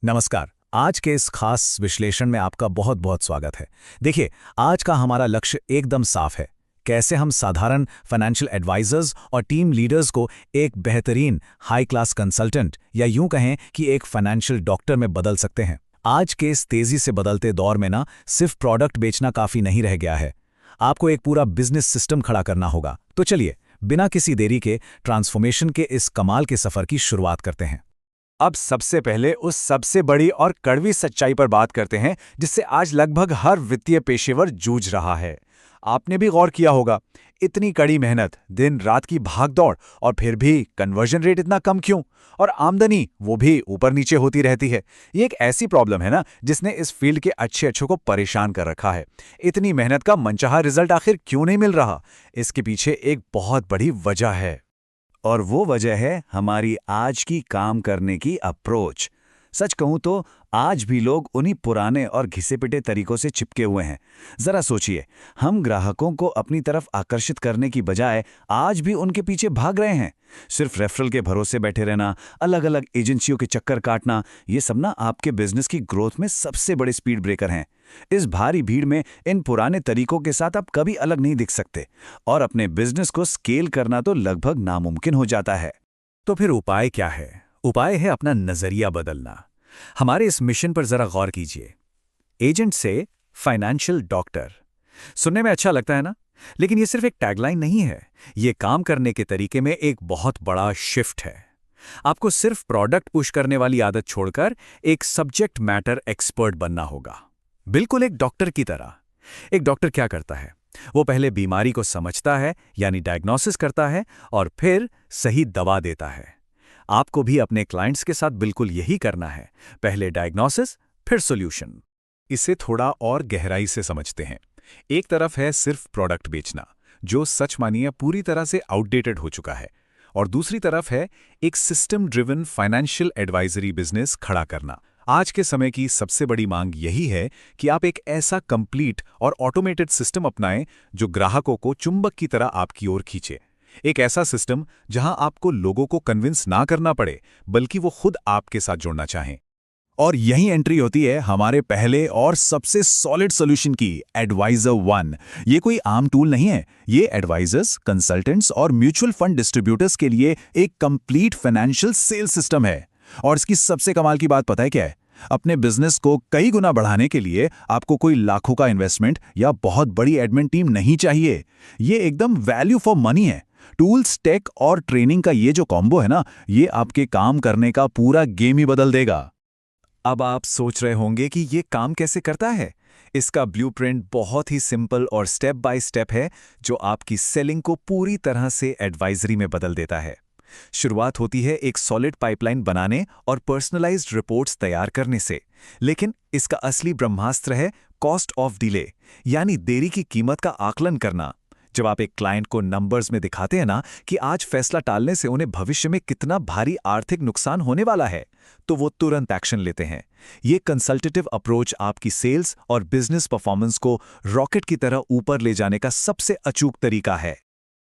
नमस्कार। आज के इस खास विश्लेषण में आपका बहुत बहुत स्वागत है। देखिए, आज का हमारा लक्ष्य एकदम साफ है। कैसे हम साधारण फाइनेंशियल एडवाइजर्स और टीम लीडर्स को एक बेहतरीन हाई क्लास कंसल्टेंट या यूं कहें कि एक फाइनेंशियल डॉक्टर में बदल सकते हैं। आज के इस तेजी से बदलते दौर में ना सिर्फ प्रोडक्ट बेचना काफी नहीं रह गया है। आपको एक पूरा बिजनेस सिस्टम खड़ा करना होगा। तो चलिए, बिना किसी देरी के ट्रांसफॉर्मेशन के इस कमाल के सफर की शुरुआत करते हैं। अब सबसे पहले उस सबसे बड़ी और कड़वी सच्चाई पर बात करते हैं जिससे आज लगभग हर वित्तीय पेशेवर जूझ रहा है। आपने भी गौर किया होगा, इतनी कड़ी मेहनत, दिन रात की भागदौड़ और फिर भी कन्वर्जन रेट इतना कम क्यों? और आमदनी वो भी ऊपर नीचे होती रहती है। ये एक ऐसी प्रॉब्लम है ना जिसने इस फील्ड के अच्छों को परेशान कर रखा है। इतनी मेहनत का मनचाहा रिजल्ट आखिर क्यों नहीं मिल रहा? इसके पीछे एक बहुत बड़ी वजह है। और वो वजह है हमारी आज की काम करने की अप्रोच। सच कहूं तो आज भी लोग उन्हीं पुराने और घिसे-पिटे तरीकों से चिपके हुए हैं। जरा सोचिए, हम ग्राहकों को अपनी तरफ आकर्षित करने की बजाय आज भी उनके पीछे भाग रहे हैं। सिर्फ रेफरल के भरोसे बैठे रहना, अलग-अलग एजेंसियों के चक्कर काटना, ये सब ना आपके बिजनेस की ग्रोथ में सबसे बड़े स्पीड ब्रेकर हैं। इस भारी भीड़ में इन पुराने तरीकों के साथ आप कभी अलग नहीं दिख सकते और अपने बिजनेस को स्केल करना तो लगभग नामुमकिन हो जाता है। तो फिर उपाय क्या है? उपाय है अपना नजरिया बदलना। हमारे इस मिशन पर जरा गौर कीजिए। एजेंट से फाइनेंशियल डॉक्टर सुनने में अच्छा लगता है ना? लेकिन ये सिर्फ एक टैगलाइन नहीं है। ये काम करने के तरीके में एक बहुत बड़ा शिफ्ट है। आपको सिर्फ प्रोडक्ट पुश करने वाली आदत छोड़कर एक सब्जेक्ट मैटर एक्सपर्ट बनना होगा, बिल्कुल एक डॉक्टर की तरह। एक डॉक्टर क्या करता है? वो पहले बीमारी को समझता है, यानी डायग्नोसिस करता है, और फिर सही दवा देता है। आपको भी अपने क्लाइंट्स के साथ बिल्कुल यही करना है। पहले डायग्नोसिस, फिर सॉल्यूशन। इसे थोड़ा और गहराई से समझते हैं। एक तरफ है सिर्फ प्रोडक्ट बेचना, जो सच मानिए पूरी तरह से आउटडेटेड हो चुका है, और दूसरी तरफ है एक system driven financial advisory business खड़ा करना। आज के समय की सबसे बड़ी मांग यही है कि आप एक ऐसा कंप्लीट और ऑटोमेटेड सिस्टम अपनाएं जो ग्राहकों को चुंबक की तरह आपकी ओर खींचे। एक ऐसा सिस्टम जहां आपको लोगों को कन्विंस ना करना पड़े, बल्कि वो खुद आपके साथ जुड़ना चाहें। और यही एंट्री होती है हमारे पहले और सबसे सॉलिड सॉल्यूशन की, एडवाइजर वन। ये कोई आम टूल नहीं है। ये एडवाइजर्स, कंसल्टेंट्स और म्यूचुअल फंड डिस्ट्रीब्यूटर्स के लिए एक कंप्लीट फाइनेंशियल सेल्स सिस्टम है। और इसकी सबसे कमाल की बात पता है क्या है? अपने बिजनेस को कई गुना बढ़ाने के लिए आपको कोई लाखों का इन्वेस्टमेंट या बहुत बड़ी एडमिन टीम नहीं चाहिए। ये एकदम वैल्यू फॉर मनी है। टूल्स, टेक और ट्रेनिंग का ये जो कॉम्बो है ना, ये आपके काम करने का पूरा गेम ही बदल देगा। अब आप सोच रहे होंगे कि ये काम कैसे करता है? इसका ब्लूप्रिंट बहुत ही सिंपल और स्टेप बाय स्टेप है, जो आपकी सेलिंग को पूरी तरह से एडवाइजरी में बदल देता है। शुरुआत होती है एक सॉलिड पाइपलाइन बनाने और पर्सनलाइज्ड रिपोर्ट्स तैयार करने से। लेकिन इसका असली ब्रह्मास्त्र है कॉस्ट ऑफ डिले, यानी देरी की कीमत का आकलन करना। जब आप एक क्लाइंट को नंबर्स में दिखाते हैं ना कि आज फैसला टालने से उन्हें भविष्य में कितना भारी आर्थिक नुकसान होने वाला है, तो वो तुरंत एक्शन लेते हैं। ये कंसल्टेटिव अप्रोच आपकी सेल्स और बिजनेस परफॉर्मेंस को रॉकेट की तरह ऊपर ले जाने का सबसे अचूक तरीका है।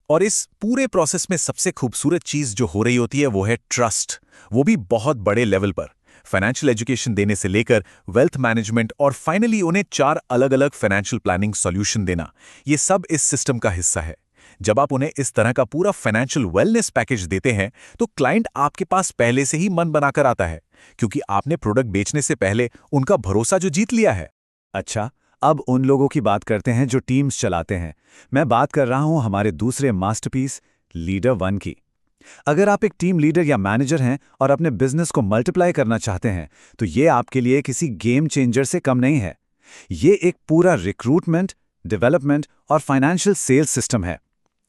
और इस पूरे प्रोसेस में सबसे खूबसूरत चीज जो हो रही होती है वो है ट्रस्ट, वो भी बहुत बड़े लेवल पर। फाइनेंशियल एजुकेशन देने से लेकर वेल्थ मैनेजमेंट और फाइनली उन्हें 4 अलग-अलग फाइनेंशियल प्लानिंग सॉल्यूशन देना, ये सब इस सिस्टम का हिस्सा है। जब आप उन्हें इस तरह का पूरा फाइनेंशियल वेलनेस पैकेज देते हैं, तो क्लाइंट आपके पास पहले से ही मन बनाकर आता है, क्योंकि आपने प्रोडक्ट बेचने से पहले उनका भरोसा जो जीत लिया है। अच्छा, अब उन लोगों की बात करते हैं जो टीम्स चलाते हैं। मैं बात कर रहा हूं हमारे दूसरे मास्टरपीस, लीडर वन की। अगर आप एक टीम लीडर या मैनेजर हैं और अपने बिजनेस को मल्टीप्लाई करना चाहते हैं, तो ये आपके लिए किसी गेम चेंजर से कम नहीं है। ये एक पूरा रिक्रूटमेंट, डेवलपमेंट और फाइनेंशियल सेल्स सिस्टम है।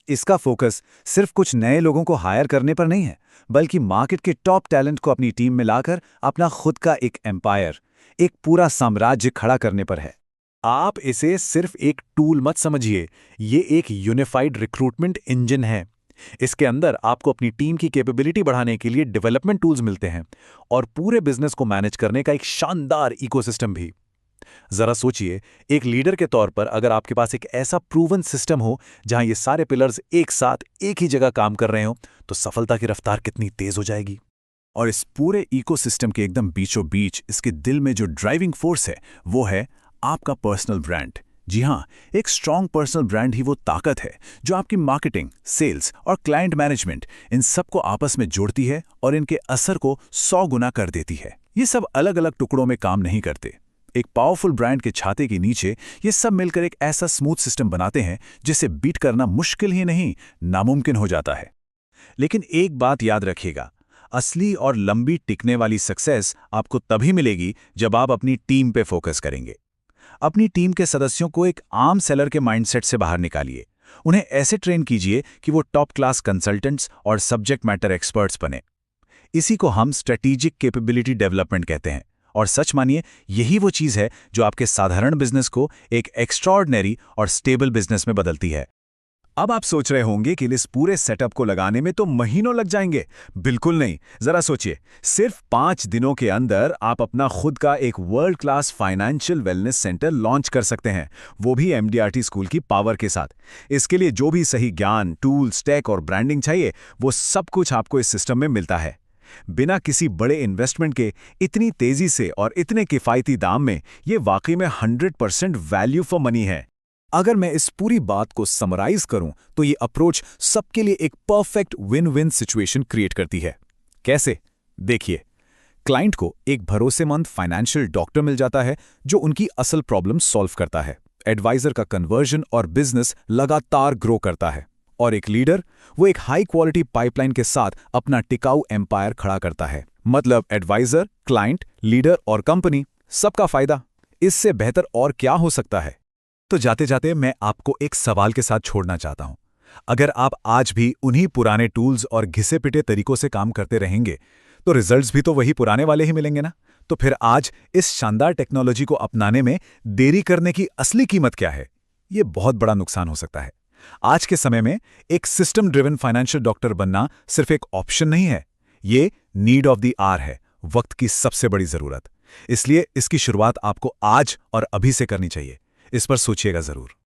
इसका फोकस सिर्फ कुछ नए लोगों को हायर करने पर नहीं है, बल्कि मार्केट के टॉप टैलेंट को अपनी टीम में लाकर अपना खुद का एक एम्पायर, एक पूरा साम्राज्य खड़ा करने पर है। आप इसे सिर्फ एक टूल मत समझिए, ये एक यूनिफाइड रिक्रूटमेंट इंजन है। इसके अंदर आपको अपनी टीम की कैपेबिलिटी बढ़ाने के लिए डेवलपमेंट टूल्स मिलते हैं और पूरे बिजनेस को मैनेज करने का एक शानदार इकोसिस्टम भी। जरा सोचिए, एक लीडर के तौर पर अगर आपके पास एक ऐसा प्रूवन सिस्टम हो जहां ये सारे पिलर्स एक साथ एक ही जगह काम कर रहे हो, तो सफलता की रफ्तार कितनी तेज हो जाएगी। और इस पूरे इकोसिस्टम के एकदम बीचों बीच इसके दिल में जो ड्राइविंग फोर्स है वो है आपका पर्सनल ब्रांड। जी हाँ, एक स्ट्रॉन्ग पर्सनल ब्रांड ही वो ताकत है जो आपकी मार्केटिंग, सेल्स और क्लाइंट मैनेजमेंट इन सबको आपस में जोड़ती है और इनके असर को 100 गुना कर देती है। ये सब अलग अलग टुकड़ों में काम नहीं करते। एक पावरफुल ब्रांड के छाते के नीचे ये सब मिलकर एक ऐसा स्मूथ सिस्टम बनाते हैं जिसे बीट करना मुश्किल ही नहीं, नामुमकिन हो जाता है। लेकिन एक बात याद रखिएगा, असली और लंबी टिकने वाली सक्सेस आपको तभी मिलेगी जब आप अपनी टीम पे फोकस करेंगे। अपनी टीम के सदस्यों को एक आम सेलर के माइंडसेट से बाहर निकालिए। उन्हें ऐसे ट्रेन कीजिए कि वो टॉप क्लास कंसल्टेंट्स और सब्जेक्ट मैटर एक्सपर्ट्स बने। इसी को हम स्ट्रेटेजिक कैपेबिलिटी डेवलपमेंट कहते हैं। और सच मानिए, यही वो चीज़ है जो आपके साधारण बिजनेस को एक एक्स्ट्राऑर्डिनरी और स्टेबल बिजनेस में बदलती है। अब आप सोच रहे होंगे कि इस पूरे सेटअप को लगाने में तो महीनों लग जाएंगे। बिल्कुल नहीं, जरा सोचिए, सिर्फ 5 दिनों के अंदर आप अपना खुद का एक world class financial wellness centre launch कर सकते हैं, वो भी MDRT स्कूल की पावर के साथ। इसके लिए जो भी सही ज्ञान, टूल्स, टेक और ब्रांडिंग चाहिए, वो सब कुछ आपको इस सिस्टम में मिलता है। बिना किसी बड़े इन्वेस्टमेंट के इतनी तेजी से और इतने किफ़ायती दाम में ये वाकई में 100% वैल्यू फॉर मनी है। अगर मैं इस पूरी बात को समराइज करूं तो ये अप्रोच सबके लिए एक perfect win win situation create करती है। कैसे? देखिए, क्लाइंट को एक भरोसेमंद फाइनेंशियल डॉक्टर मिल जाता है जो उनकी असल प्रॉब्लम सॉल्व करता है। एडवाइजर का कन्वर्जन और बिजनेस लगातार ग्रो करता है। और एक लीडर, वो एक हाई क्वालिटी पाइपलाइन के साथ अपना टिकाऊ एम्पायर खड़ा करता है। मतलब एडवाइजर, क्लाइंट, लीडर और कंपनी, सबका फायदा। इससे बेहतर और क्या हो सकता है? तो जाते जाते मैं आपको एक सवाल के साथ छोड़ना चाहता हूं। अगर आप आज भी उन्हीं पुराने टूल्स और घिसे पिटे तरीकों से काम करते रहेंगे तो रिजल्ट्स भी तो वही पुराने वाले ही मिलेंगे ना। तो फिर आज इस शानदार टेक्नोलॉजी को अपनाने में देरी करने की असली कीमत क्या है? ये बहुत बड़ा नुकसान हो सकता है। आज के समय में एक सिस्टम ड्रिवन फाइनेंशियल डॉक्टर बनना सिर्फ एक ऑप्शन नहीं है, ये नीड ऑफ द आवर है, वक्त की सबसे बड़ी जरूरत। इसलिए इसकी शुरुआत आपको आज और अभी से करनी चाहिए। इस पर सोचिएगा जरूर।